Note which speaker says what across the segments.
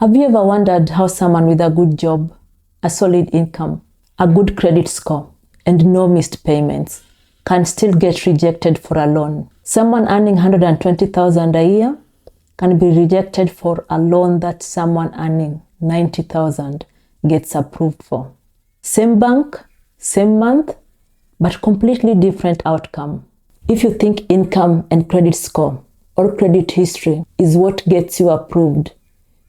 Speaker 1: Have you ever wondered how someone with a good job, a solid income, a good credit score, and no missed payments can still get rejected for a loan? Someone earning 120,000 a year can be rejected for a loan that someone earning 90,000 gets approved for. Same bank, same month, but completely different outcome. If you think income and credit score or credit history is what gets you approved,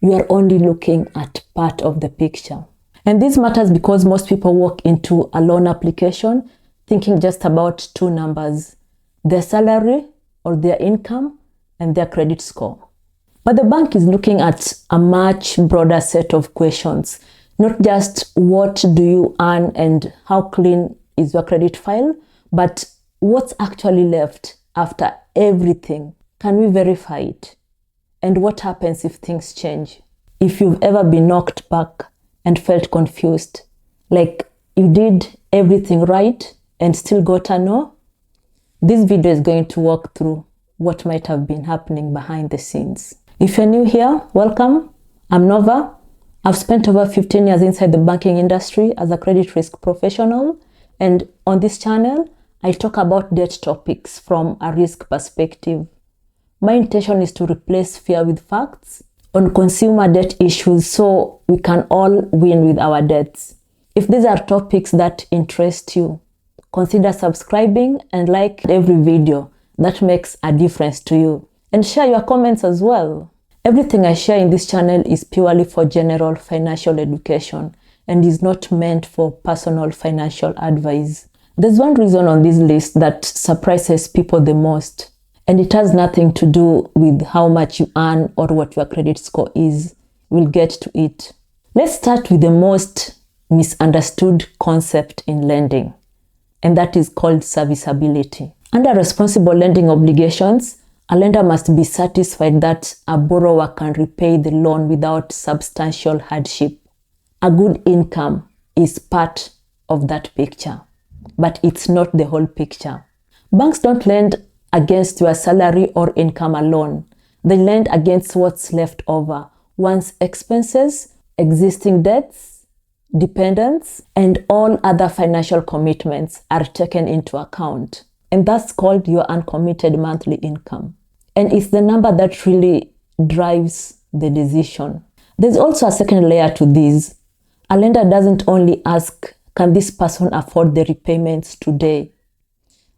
Speaker 1: you are only looking at part of the picture. And this matters because most people walk into a loan application thinking just about two numbers: their salary or their income and their credit score. But the bank is looking at a much broader set of questions, not just what do you earn and how clean is your credit file, but what's actually left after everything. Can we verify it? And what happens if things change? If you've ever been knocked back and felt confused, like you did everything right and still got a no, this video is going to walk through what might have been happening behind the scenes. If you're new here, welcome. I'm Nova. I've spent over 15 years inside the banking industry as a credit risk professional, and on this channel, I talk about debt topics from a risk perspective. My intention is to replace fear with facts on consumer debt issues so we can all win with our debts. If these are topics that interest you, consider subscribing and like every video that makes a difference to you. And share your comments as well. Everything I share in this channel is purely for general financial education and is not meant for personal financial advice. There's one reason on this list that surprises people the most, and it has nothing to do with how much you earn or what your credit score is. We'll get to it. Let's start with the most misunderstood concept in lending, and that is called serviceability. Under responsible lending obligations, a lender must be satisfied that a borrower can repay the loan without substantial hardship. A good income is part of that picture, but it's not the whole picture. Banks don't lend against your salary or income alone. They lend against what's left over once expenses, existing debts, dependents, and all other financial commitments are taken into account. And that's called your uncommitted monthly income. And it's the number that really drives the decision. There's also a second layer to this. A lender doesn't only ask, can this person afford the repayments today?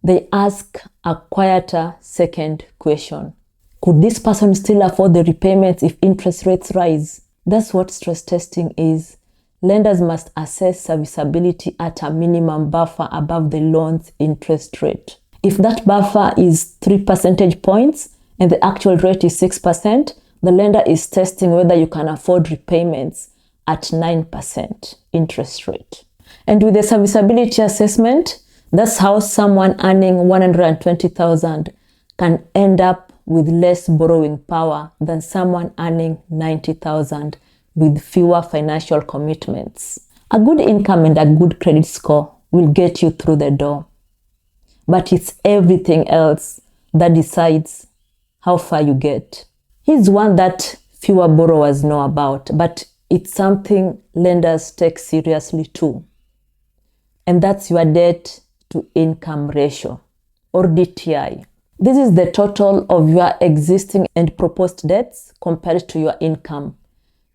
Speaker 1: They ask a quieter second question. Could this person still afford the repayments if interest rates rise? That's what stress testing is. Lenders must assess serviceability at a minimum buffer above the loan's interest rate. If that buffer is 3 percentage points and the actual rate is 6%, the lender is testing whether you can afford repayments at 9% interest rate. And with the serviceability assessment, that's how someone earning 120,000 can end up with less borrowing power than someone earning 90,000 with fewer financial commitments. A good income and a good credit score will get you through the door, but it's everything else that decides how far you get. Here's one that fewer borrowers know about, but it's something lenders take seriously too. And that's your debt to income ratio, or DTI. This is the total of your existing and proposed debts compared to your income.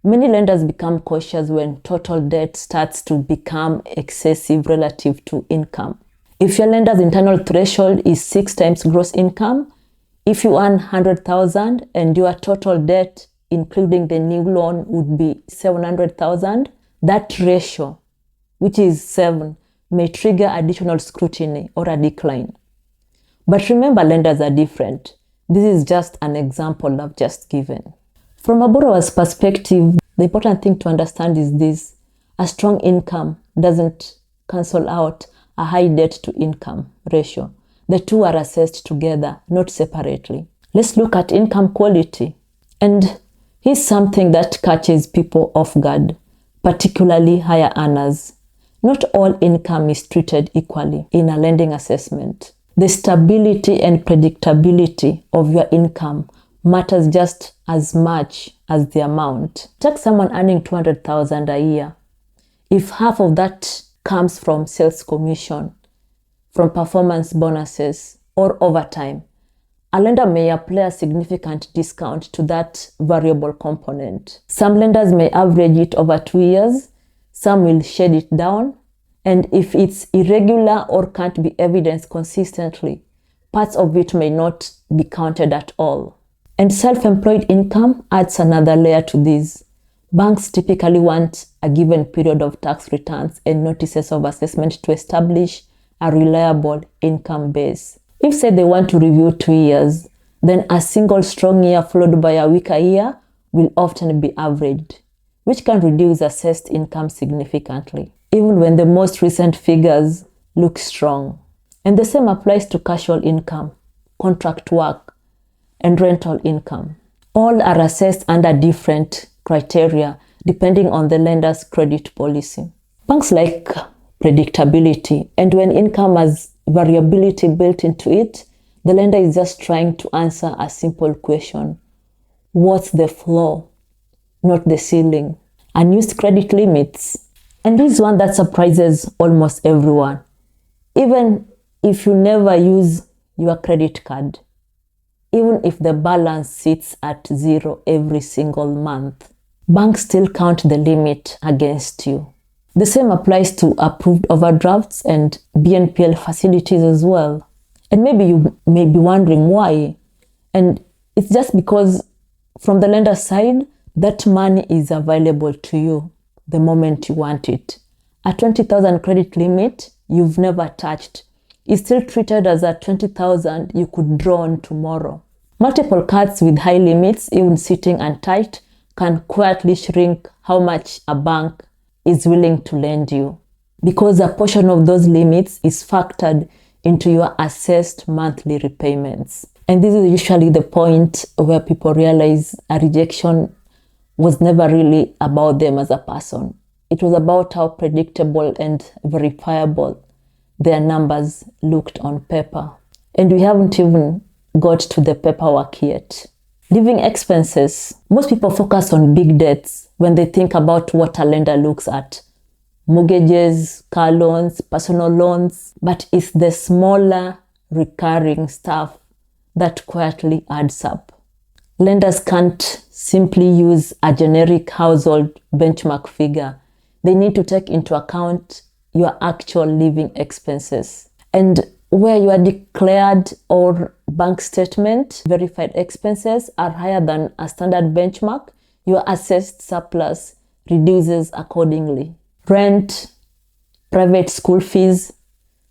Speaker 1: Many lenders become cautious when total debt starts to become excessive relative to income. If your lender's internal threshold is 6 times gross income, if you earn 100,000 and your total debt, including the new loan, would be 700,000, that ratio, which is 7, may trigger additional scrutiny or a decline. But remember, lenders are different. This is just an example I've just given. From a borrower's perspective, the important thing to understand is this: a strong income doesn't cancel out a high debt to income ratio. The two are assessed together, not separately. Let's look at income quality. And here's something that catches people off guard, particularly higher earners. Not all income is treated equally in a lending assessment. The stability and predictability of your income matters just as much as the amount. Take someone earning 200,000 a year. If half of that comes from sales commission, from performance bonuses, or overtime, a lender may apply a significant discount to that variable component. Some lenders may average it over 2 years, some will shade it down, and if it's irregular or can't be evidenced consistently, parts of it may not be counted at all. And self-employed income adds another layer to this. Banks typically want a given period of tax returns and notices of assessment to establish a reliable income base. If, say, they want to review 2 years, then a single strong year followed by a weaker year will often be averaged, which can reduce assessed income significantly, even when the most recent figures look strong. And the same applies to casual income, contract work, and rental income. All are assessed under different criteria depending on the lender's credit policy. Banks like predictability, and when income has variability built into it, the lender is just trying to answer a simple question: what's the floor, not the ceiling? Unused credit limits. And this is one that surprises almost everyone. Even if you never use your credit card, even if the balance sits at 0 every single month, banks still count the limit against you. The same applies to approved overdrafts and BNPL facilities as well. And maybe you may be wondering why. And it's just because from the lender side, that money is available to you the moment you want it. A 20,000 credit limit you've never touched is still treated as a 20,000 you could draw on tomorrow. Multiple cards with high limits, even sitting untight, can quietly shrink how much a bank is willing to lend you, because a portion of those limits is factored into your assessed monthly repayments. And this is usually the point where people realize a rejection was never really about them as a person. It was about how predictable and verifiable their numbers looked on paper. And we haven't even got to the paperwork yet. Living expenses. Most people focus on big debts when they think about what a lender looks at. Mortgages, car loans, personal loans. But it's the smaller recurring stuff that quietly adds up. Lenders can't simply use a generic household benchmark figure. They need to take into account your actual living expenses. And where your declared or bank statement verified expenses are higher than a standard benchmark, your assessed surplus reduces accordingly. Rent, private school fees,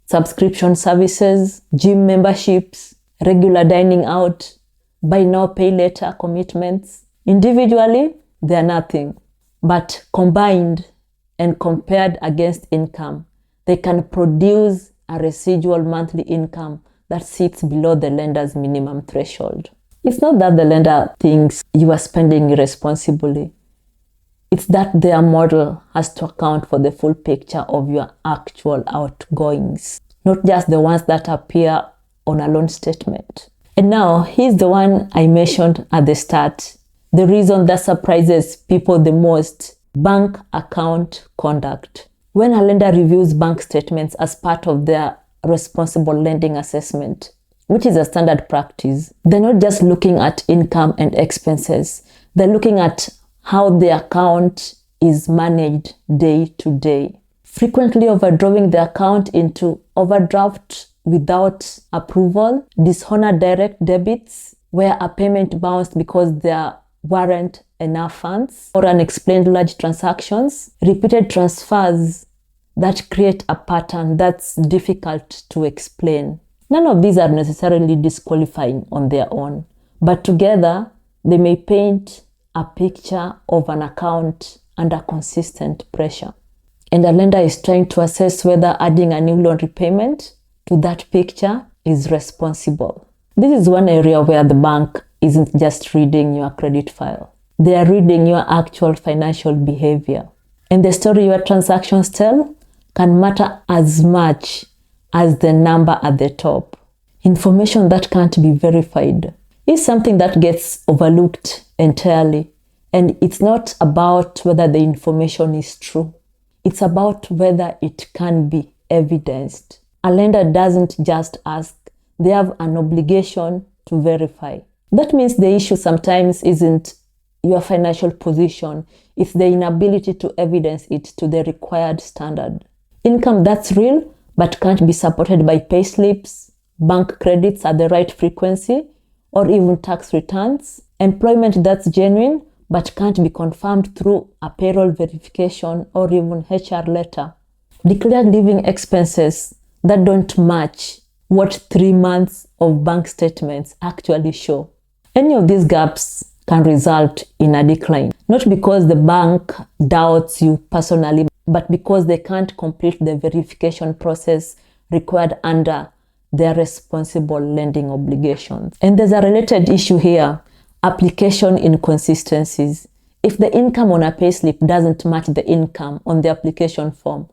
Speaker 1: subscription services, gym memberships, regular dining out, buy now, pay later commitments. Individually, they are nothing. But combined and compared against income, they can produce a residual monthly income that sits below the lender's minimum threshold. It's not that the lender thinks you are spending irresponsibly. It's that their model has to account for the full picture of your actual outgoings, not just the ones that appear on a loan statement. And now, here's the one I mentioned at the start. The reason that surprises people the most: bank account conduct. When a lender reviews bank statements as part of their responsible lending assessment, which is a standard practice, they're not just looking at income and expenses. They're looking at how the account is managed day to day. Frequently overdrawing the account into overdraft without approval, dishonored direct debits, where a payment bounced because there weren't enough funds, or unexplained large transactions, repeated transfers that create a pattern that's difficult to explain. None of these are necessarily disqualifying on their own, but together they may paint a picture of an account under consistent pressure. And a lender is trying to assess whether adding a new loan repayment to that picture is responsible. This is one area where the bank isn't just reading your credit file. They are reading your actual financial behavior. And the story your transactions tell can matter as much as the number at the top. Information that can't be verified, is something that gets overlooked entirely. And it's not about whether the information is true. It's about whether it can be evidenced. A lender doesn't just ask, they have an obligation to verify. That means the issue sometimes isn't your financial position, it's the inability to evidence it to the required standard. Income that's real but can't be supported by payslips, bank credits at the right frequency, or even tax returns. Employment that's genuine but can't be confirmed through a payroll verification or even HR letter. Declared living expenses that don't match what 3 months of bank statements actually show. Any of these gaps can result in a decline, not because the bank doubts you personally, but because they can't complete the verification process required under their responsible lending obligations. And there's a related issue here, application inconsistencies. If the income on a payslip doesn't match the income on the application form,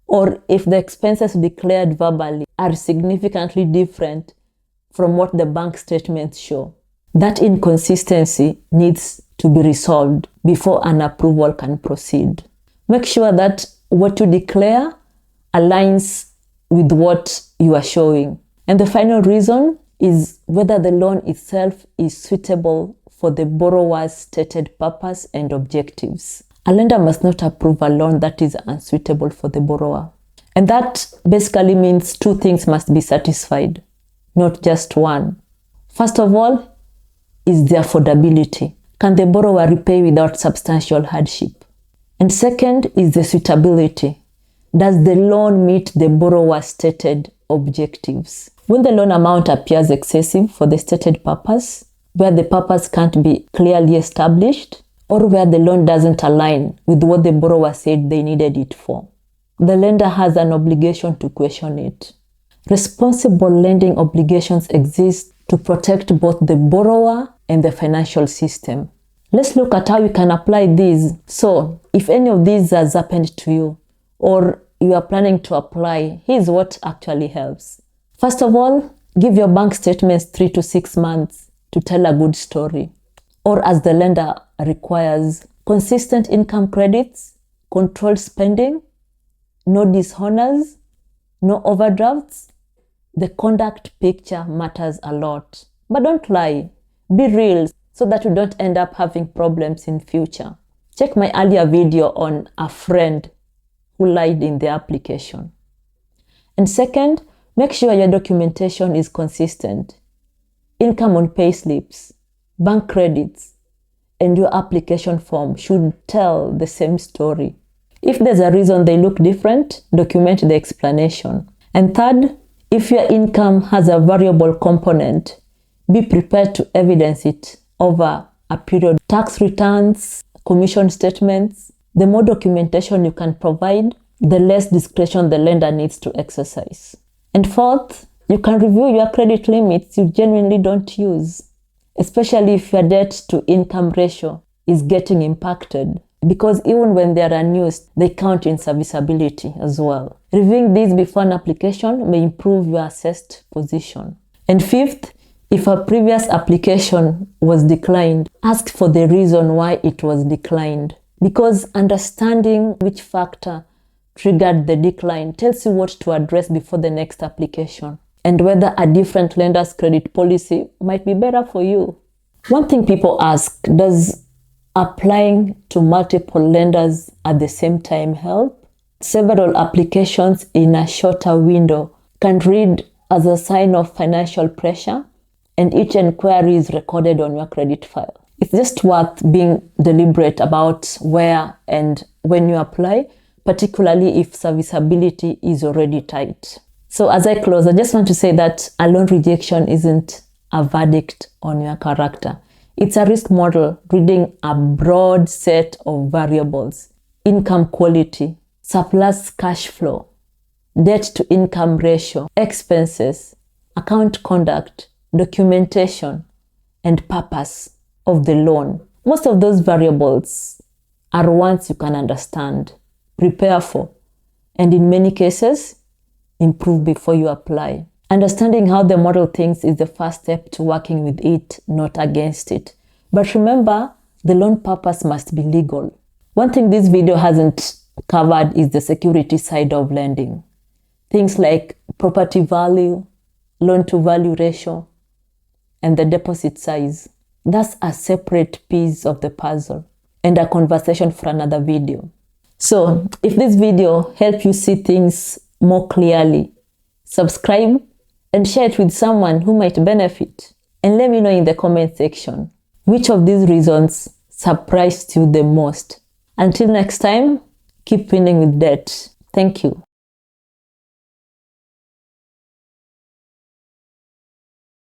Speaker 1: or if the expenses declared verbally are significantly different from what the bank statements show, that inconsistency needs to be resolved before an approval can proceed. Make sure that what you declare aligns with what you are showing. And the final reason is whether the loan itself is suitable for the borrower's stated purpose and objectives. A lender must not approve a loan that is unsuitable for the borrower. And that basically means two things must be satisfied, not just one. First of all, is the affordability. Can the borrower repay without substantial hardship? And second is the suitability. Does the loan meet the borrower's stated objectives? When the loan amount appears excessive for the stated purpose, where the purpose can't be clearly established, or where the loan doesn't align with what the borrower said they needed it for, the lender has an obligation to question it. Responsible lending obligations exist to protect both the borrower and the financial system. Let's look at how you can apply these. So, if any of these has happened to you, or you are planning to apply, here's what actually helps. First of all, give your bank statements 3 to 6 months to tell a good story. Or as the lender requires, consistent income credits, controlled spending, no dishonors, no overdrafts. The conduct picture matters a lot. But don't lie. Be real so that you don't end up having problems in future. Check my earlier video on a friend who lied in the application. And second, make sure your documentation is consistent. Income on payslips, bank credits, and your application form should tell the same story. If there's a reason they look different, document the explanation. And third, if your income has a variable component, be prepared to evidence it over a period. Tax returns, commission statements. The more documentation you can provide, the less discretion the lender needs to exercise. And fourth, you can review your credit limits you genuinely don't use, especially if your debt to income ratio is getting impacted, because even when they are unused, they count in serviceability as well. Reviewing these before an application may improve your assessed position. And fifth, if a previous application was declined, ask for the reason why it was declined, because understanding which factor triggered the decline tells you what to address before the next application, and whether a different lender's credit policy might be better for you. One thing people ask, does applying to multiple lenders at the same time help? Several applications in a shorter window can read as a sign of financial pressure, and each inquiry is recorded on your credit file. It's just worth being deliberate about where and when you apply, particularly if serviceability is already tight. So as I close, I just want to say that a loan rejection isn't a verdict on your character. It's a risk model reading a broad set of variables: income quality, surplus cash flow, debt to income ratio, expenses, account conduct, documentation, and purpose of the loan. Most of those variables are ones you can understand, prepare for, and in many cases, improve before you apply. Understanding how the model thinks is the first step to working with it, not against it. But remember, the loan purpose must be legal. One thing this video hasn't covered is the security side of lending. Things like property value, loan to value ratio, and the deposit size. That's a separate piece of the puzzle and a conversation for another video. So if this video helped you see things more clearly, subscribe and share it with someone who might benefit. And let me know in the comment section which of these reasons surprised you the most. Until next time, keep winning with debt. Thank you.